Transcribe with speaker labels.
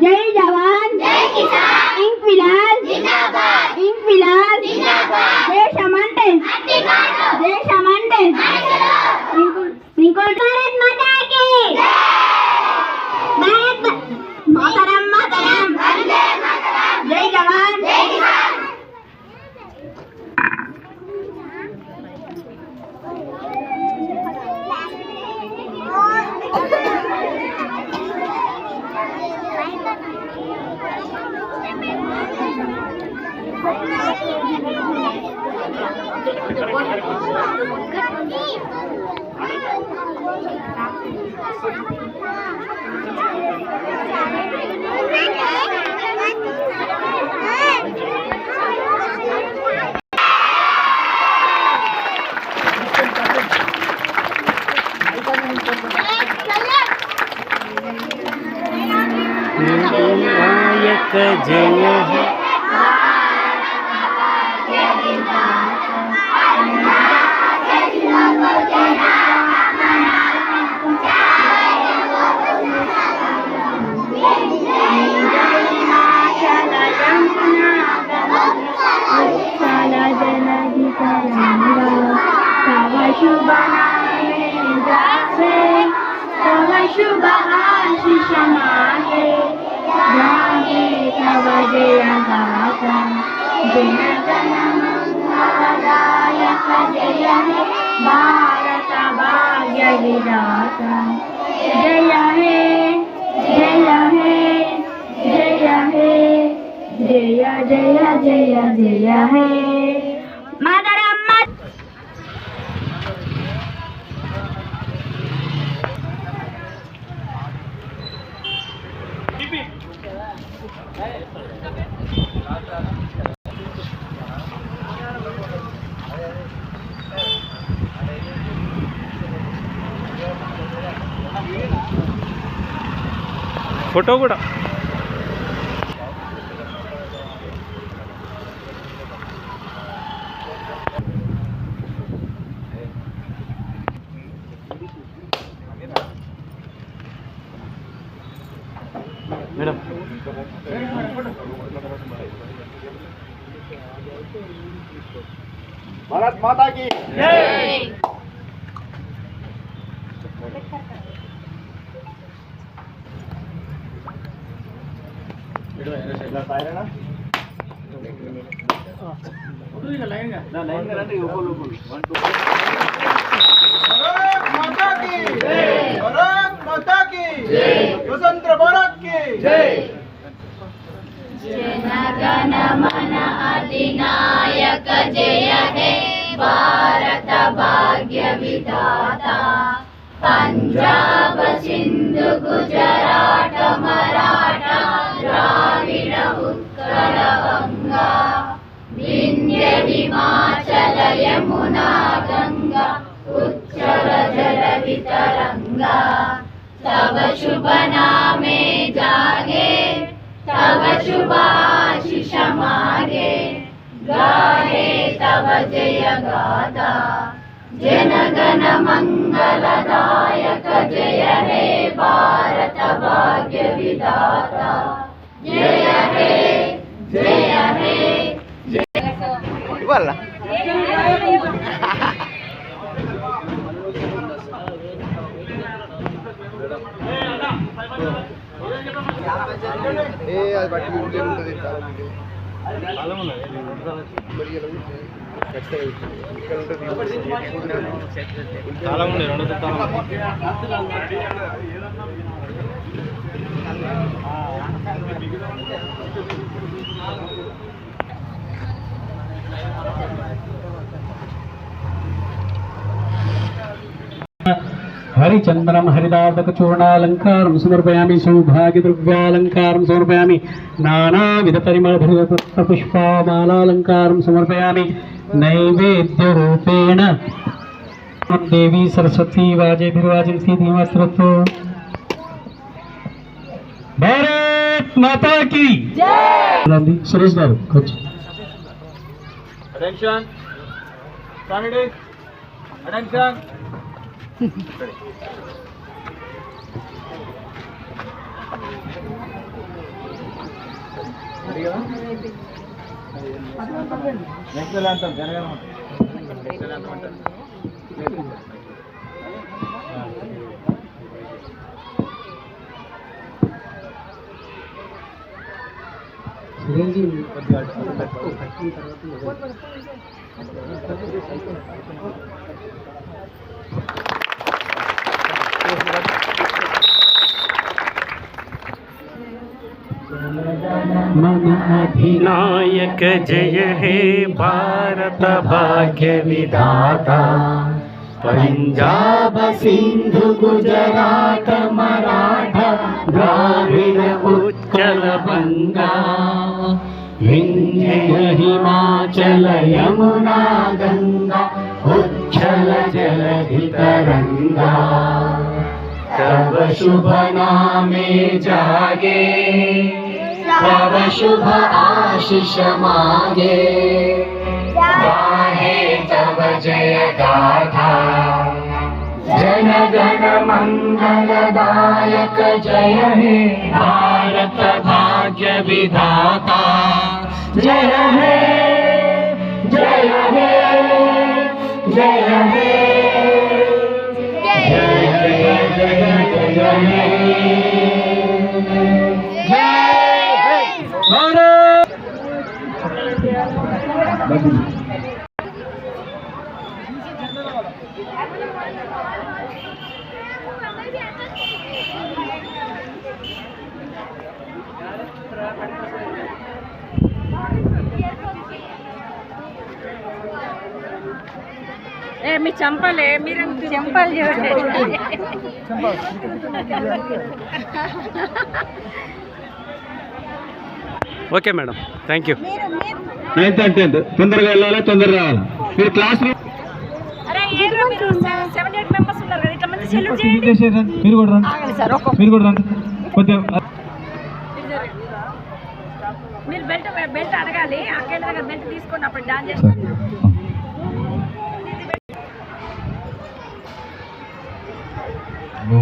Speaker 1: जय जवान जय किसान इंक्विलाब जिंदाबाद इंक्विलाब जिंदाबाद देशमंटे भारत माता की भारत मातरम मातरम वंदे मातरम जय जवान जय किसान
Speaker 2: जय है
Speaker 1: शुभ आशीष मांगे गाए तव जय गाथा जन गण मंगलदायक जय हे भारत भाग्य विधाता जय हे जय हे जय हे जय जय जय जय हे मातरम
Speaker 2: फोटो ಕೂಡ ಮೇಡಮ್
Speaker 3: भारत माता की जय। भारत माता की स्वतंत्र भारत की जय।
Speaker 1: विधाता पंजाब सिंधु गुजरात मराठा द्राविड उत्कल गंगा विंध्य हिमाचल यमुना गंगा उच्चल जल वितरंगा तव शुभ नामे जागे तव शुभ आशीष मागे गाहे तव जय गाथा जनगण मंगलदायक जय हे भारत भाग्य विधाता जय हे जय हे
Speaker 3: ఇవ్వాలా అది బట్టి ఉంటుంది
Speaker 2: చాలా ఉంది రెండు
Speaker 4: हरिचंदनम हरिदातक चूर्णालंकारं समर्पयामि सौभाग्यद्रव्यालंकारं समर्पयामि नानाविध परिमलभरित पुष्पमालालंकारं समर्पयामि नैवेद्यरूपेण देवी सरस्वती वाजेभिर्वाजन्ति धीमस्तुतो भारत माता की जय सुरेश गारू कुछ
Speaker 2: అటెన్షన్ స్టాండర్డ్ అటెన్షన్ నెక్స్ట్ అంటాం జరగడం
Speaker 4: नायक जय हे भारत भाग्य विधाता पंजाब सिंधु गुजरात मराठा द्राविड उत्कल गंगा विंध्य हिमाचल यमुना गंगा उच्छल जलधि तरंगा तव शुभ नामे जागे तव शुभ आशीष मागे गाहे तव जय गाथा जनगण मंगलदायक जय हे भारत भाग्य विधाता जय हे जय हे जय हे जय जय जय जय हे
Speaker 1: మీ చంపలే మీరు చంపలు
Speaker 2: okay madam thank you
Speaker 4: 9th and 10th తొందరగా వెళ్ళాలి తొందరగా రావాలి మీరు క్లాస్ రూమ్
Speaker 1: మీరు 7-8 మెంబర్స్ ఉన్నారు కదా ఇట్లా మంది సెల్యూట్ చేయండి
Speaker 4: మీరు కూడా రండి మీరు కూడా రండి కొద్దిగా
Speaker 1: మీరు బెల్ట్ అడగాలి అక్కడ దగ్గర బెల్ట్ తీసుకోండి అప్పుడు డాన్స్ చేస్తాను
Speaker 4: No.